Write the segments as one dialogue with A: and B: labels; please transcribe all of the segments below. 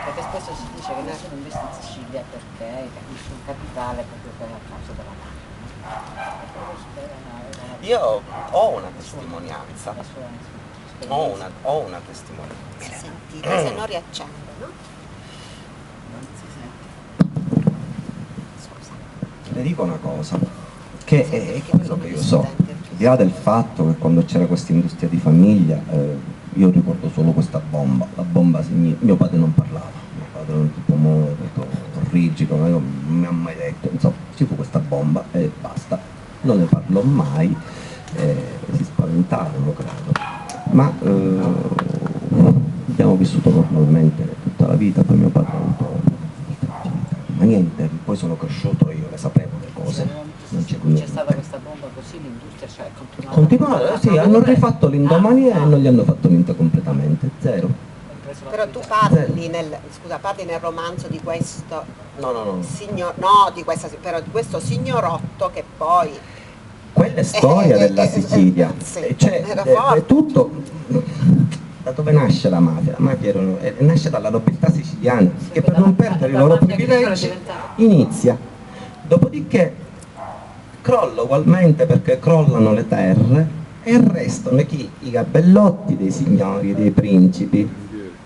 A: Perché spesso si dice che nessuno investe in Sicilia perché capisce un capitale proprio per a causa della mafia.
B: Io ho una testimonianza.
A: La sua esperienza.
B: Ho una testimonianza.
C: Si sentite, se no riaccende, no?
A: Non si sente.
C: Scusa.
D: Le dico una cosa, che è quello che io so, al di là del fatto che quando c'era questa industria di famiglia, io ricordo solo questa bomba, la bomba mio padre non parlava, mio padre era un tipo molto rigido, non mi ha mai detto, insomma, ci fu questa bomba e basta, non ne parlò mai, si spaventarono credo, ma abbiamo vissuto normalmente tutta la vita, poi mio padre ha avuto ma niente, poi sono cresciuto io, le sapevo le cose, non c'è
A: C'è stata questa bomba così, l'industria cioè
D: continuava, sì, hanno rifatto l'indomani e non gli hanno fatto niente completamente, zero.
C: Però tu parli scusa, parli nel romanzo di questo
D: No.
C: signor, no, però di questo signorotto che poi
D: Quella è storia della Sicilia,
C: sì,
D: cioè
C: era forte.
D: è tutto, da dove nasce la mafia? La mafia nasce dalla nobiltà siciliana, che per non perdere i loro privilegi inizia, dopodiché crolla ugualmente perché crollano le terre e restano chi? I gabellotti dei signori, dei principi.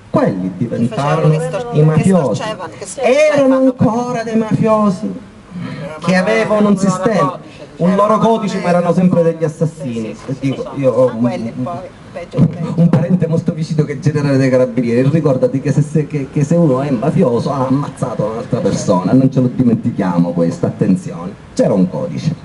D: Quelli diventarono i mafiosi, erano ancora dei mafiosi che avevano un sistema, un loro codice, ma erano sempre degli assassini. Dico, io ho un parente molto vicino che è generale dei carabinieri, ricordati che se uno è mafioso ha ammazzato un'altra persona, non ce lo dimentichiamo questo, attenzione, c'era un codice.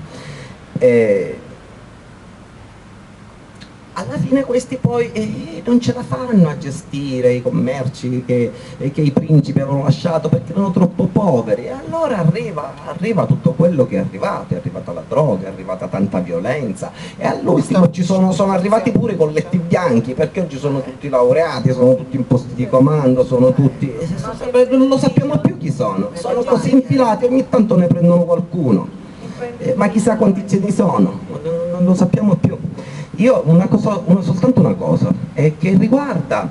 D: Alla fine questi poi non ce la fanno a gestire i commerci che i principi avevano lasciato perché erano troppo poveri, e allora arriva tutto quello che è arrivata la droga, è arrivata tanta violenza, e all'ultimo sono arrivati pure i colletti bianchi, perché oggi sono tutti laureati, sono tutti in posti di comando, sono tutti, non lo sappiamo più chi sono così infilati, ogni tanto ne prendono qualcuno, ma chissà quanti ce ne sono, non lo sappiamo più. Io soltanto una cosa, che riguarda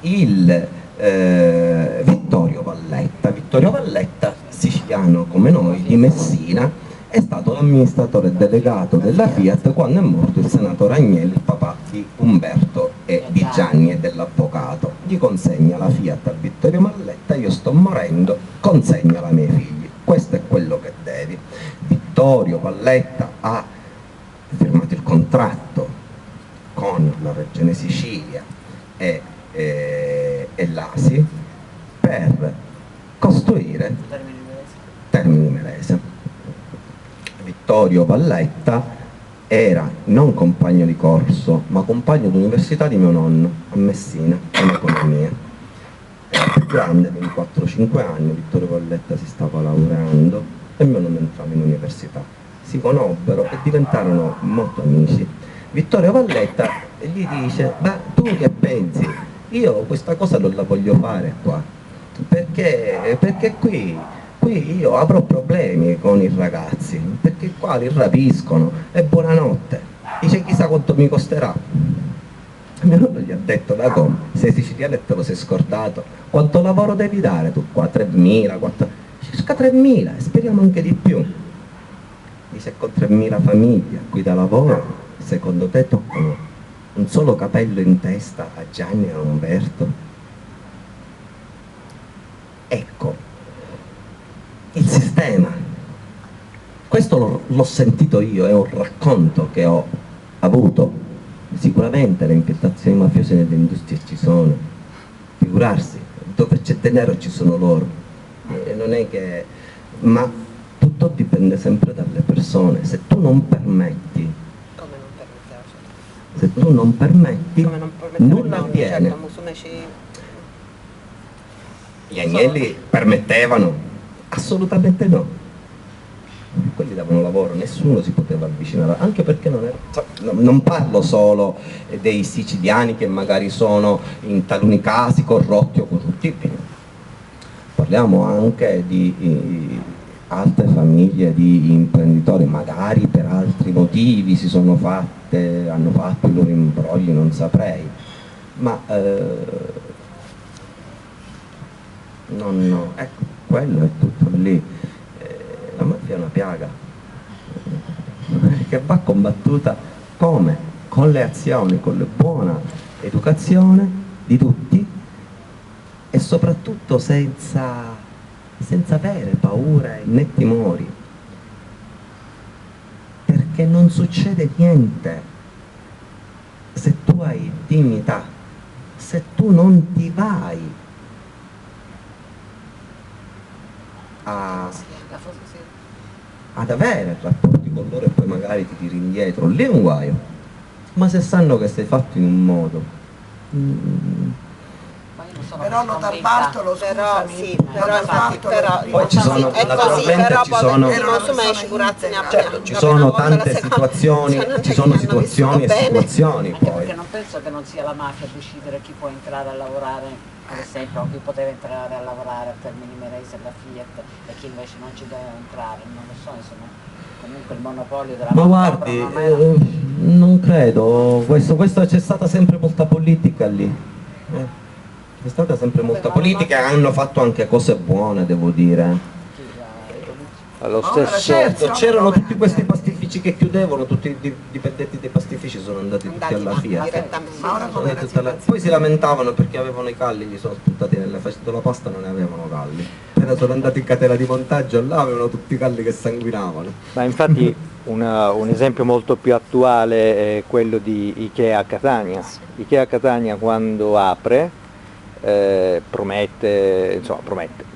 D: il Vittorio Valletta. Vittorio Valletta, siciliano come noi, di Messina, è stato l'amministratore delegato della Fiat quando è morto il senatore Agnelli, il papà di Umberto e di Gianni e dell'avvocato. Gli consegna la Fiat a Vittorio Valletta: io sto morendo, consegnala ai miei figli, questo è quello che devi. Vittorio Valletta ha firmato il contratto con la Regione Sicilia e l'ASI per costruire Termini Imerese. Vittorio Valletta era non compagno di corso, ma compagno d'università di mio nonno a Messina, in economia. Era più grande, 24-5 anni, Vittorio Valletta si stava laureando e mio nonno entrava in università. Si conobbero e diventarono molto amici. Vittorio Valletta gli dice: ma tu che pensi? Io questa cosa non la voglio fare qua, perché qui io avrò problemi con i ragazzi, perché qua li rapiscono, e buonanotte. Dice: chissà quanto mi costerà. Mio nonno gli ha detto: ma come? Sei siciliano e te lo sei scordato? Quanto lavoro devi dare tu qua? 3.000, 4... circa 3.000, e speriamo anche di più. Dice: con 3.000 famiglie qui da lavoro, secondo te toccano un solo capello in testa a Gianni e a Umberto? Ecco il sistema. Questo l'ho sentito io, è un racconto che ho avuto. Sicuramente le infiltrazioni mafiose nelle industrie ci sono, figurarsi, dove c'è denaro ci sono loro, non è che... ma tutto dipende sempre dalle persone. Se tu non permetti, se tu non permetti, nulla avviene. Gli Agnelli permettevano? Assolutamente no. Quelli davano lavoro, nessuno si poteva avvicinare, anche perché non parlo solo dei siciliani che magari sono in taluni casi corrotti o corruttibili, parliamo anche di altre famiglie di imprenditori, magari per altri motivi hanno fatto i loro imbrogli, non saprei, ma ecco, quello è tutto lì. La mafia è una piaga che va combattuta come? Con le azioni, con la buona educazione di tutti e soprattutto senza avere paura né timori, perché non succede niente se tu hai dignità, se tu non ti vai ad avere rapporti con loro e poi magari ti tiri indietro, lì è un guaio. Ma se sanno che sei fatto in un modo,
A: Ma io non sono
E: Però
A: così
E: Notar
A: convinta.
E: Bartolo,
C: Però
E: scusami,
C: sì,
E: Notar
C: però infatti,
E: Bartolo
C: però
E: prima
D: Poi ci sono-
C: è così,
D: naturalmente
C: però
D: ci
C: poi
D: sono-
C: il
E: Era una
C: consumo
E: persona
C: sicurezza ne
E: integra.
C: abbia.
D: certo, ci sono tante situazioni, ci sono situazioni e situazioni
A: Anche
D: poi.
A: perché non penso che non sia la mafia a decidere chi può entrare a lavorare, ad esempio, o chi poteva entrare a lavorare a Termini Imerese e la Fiat e chi invece non ci doveva entrare, non lo so, insomma. Comunque il monopolio della
D: Ma
A: manodopera
D: guardi,
A: non era...
D: non credo, questo c'è stata sempre molta politica lì. C'è stata sempre molta politica e hanno fatto anche cose buone, devo dire.
F: Allo
E: Ma ora
F: stesso,
D: Certo, c'erano
E: Dove?
D: tutti questi pastifici che chiudevano, tutti i dipendenti dei pastifici sono andati tutti alla Fiat.
C: direttamente.
E: Ma ora
D: Sono
E: come
D: andati poi si lamentavano perché avevano i calli, gli sono spuntati nelle facce la pasta, non ne avevano calli. Appena sono andati in catena di montaggio là avevano tutti i calli che sanguinavano.
F: ma infatti un esempio molto più attuale è quello di Ikea a Catania. Ikea a Catania quando apre promette,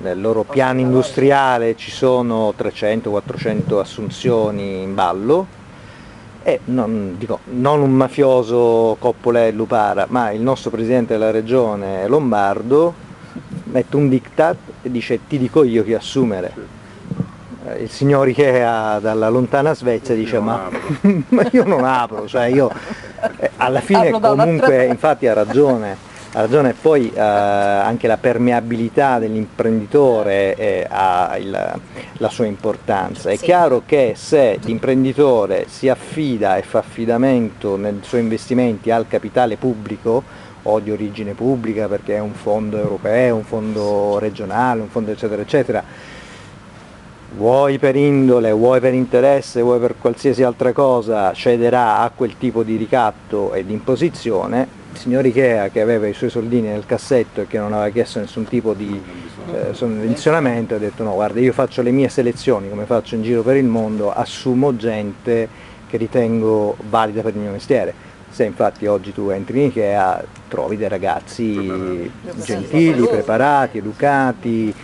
F: nel loro piano industriale ci sono 300-400 assunzioni in ballo e non un mafioso Coppola e Lupara, ma il nostro presidente della regione Lombardo mette un diktat e dice ti dico io chi assumere. Il signor Ikea dalla lontana Svezia dice ma io non apro, cioè io alla fine
A: Apro da un'altra
F: comunque
A: parte.
F: infatti ha ragione e poi anche la permeabilità dell'imprenditore ha la sua importanza. È
C: Sì.
F: chiaro che se l'imprenditore si affida e fa affidamento nei suoi investimenti al capitale pubblico o di origine pubblica perché è un fondo europeo, un fondo regionale, un fondo eccetera eccetera, vuoi per indole, vuoi per interesse, vuoi per qualsiasi altra cosa, cederà a quel tipo di ricatto e di imposizione. Il signor Ikea che aveva i suoi soldini nel cassetto e che non aveva chiesto nessun tipo di sovvenzionamento ha detto no, guarda, io faccio le mie selezioni come faccio in giro per il mondo, assumo gente che ritengo valida per il mio mestiere. Se infatti oggi tu entri in Ikea trovi dei ragazzi gentili, preparati, educati,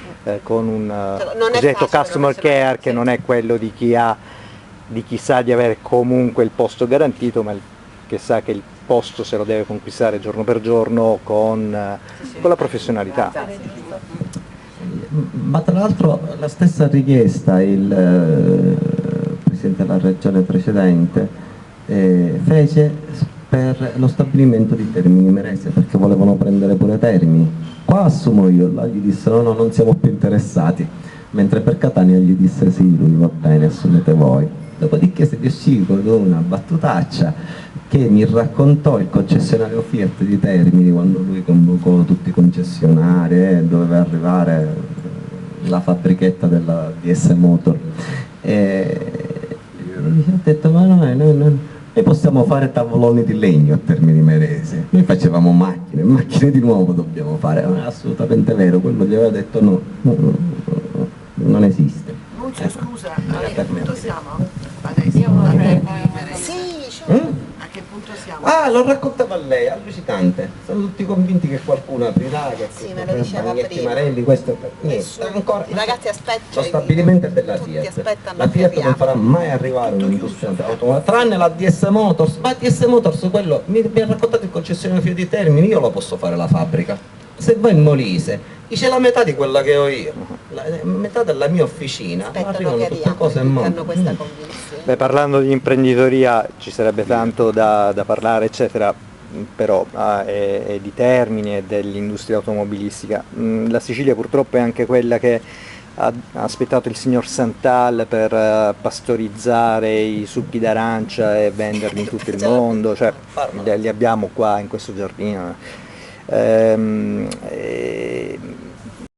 F: con un
C: non è
F: cosiddetto
C: facile,
F: customer
C: non è
F: care che
C: sì.
F: non è quello di chi sa di avere comunque il posto garantito, ma che sa che il posto se lo deve conquistare giorno per giorno con la professionalità.
D: Ma tra l'altro la stessa richiesta il Presidente della Regione precedente fece per lo stabilimento di Termini Imerese perché volevano prendere pure Termini. Qua assumo io, là gli dissero no, non siamo più interessati, mentre per Catania gli disse sì, lui va bene, assumete voi. Dopodiché si riuscì con una battutaccia che mi raccontò il concessionario Fiat di Termini quando lui convocò tutti i concessionari, doveva arrivare la fabbrichetta della DS Motor. E ho detto ma noi possiamo fare tavoloni di legno a Termini Imerese, noi facevamo macchine di nuovo dobbiamo fare, non è assolutamente vero, quello gli aveva detto no, non esiste.
E: Nunzio, scusa, a
D: per
E: che
D: me.
E: punto siamo? Adesso, a
C: Sì,
E: che punto siamo?
D: Ah, lo raccontava lei, allucinante. Sono tutti convinti che qualcuno aprirà, che
C: Sì, me lo diceva
D: Bagnetti
C: prima.
D: Marelli, questo niente,
C: Nessuno.
D: ancora.
C: I ragazzi aspettano.
D: Lo stabilimento è della
C: Tutti
D: Fiat.
C: aspettano
D: La
C: che
D: Fiat non
C: apriamo.
D: farà mai arrivare un'industria automobiliare, tranne la DS Motors. Ma DS Motors, quello, mi ha raccontato il concessionario Fiat di Termini, io lo posso fare la fabbrica. Se vai in Molise, dice la metà di quella che ho io, metà della mia officina,
C: Aspettano
D: arrivano
C: che
D: tutte cose
C: apriamo,
D: in
C: hanno
D: mondo.
C: questa convinzione.
F: Beh, parlando di imprenditoria ci sarebbe tanto da parlare, eccetera, però è di Termini e dell'industria automobilistica. La Sicilia purtroppo è anche quella che ha aspettato il signor Santal per pastorizzare i succhi d'arancia e venderli in tutto il mondo, cioè li abbiamo qua in questo giardino.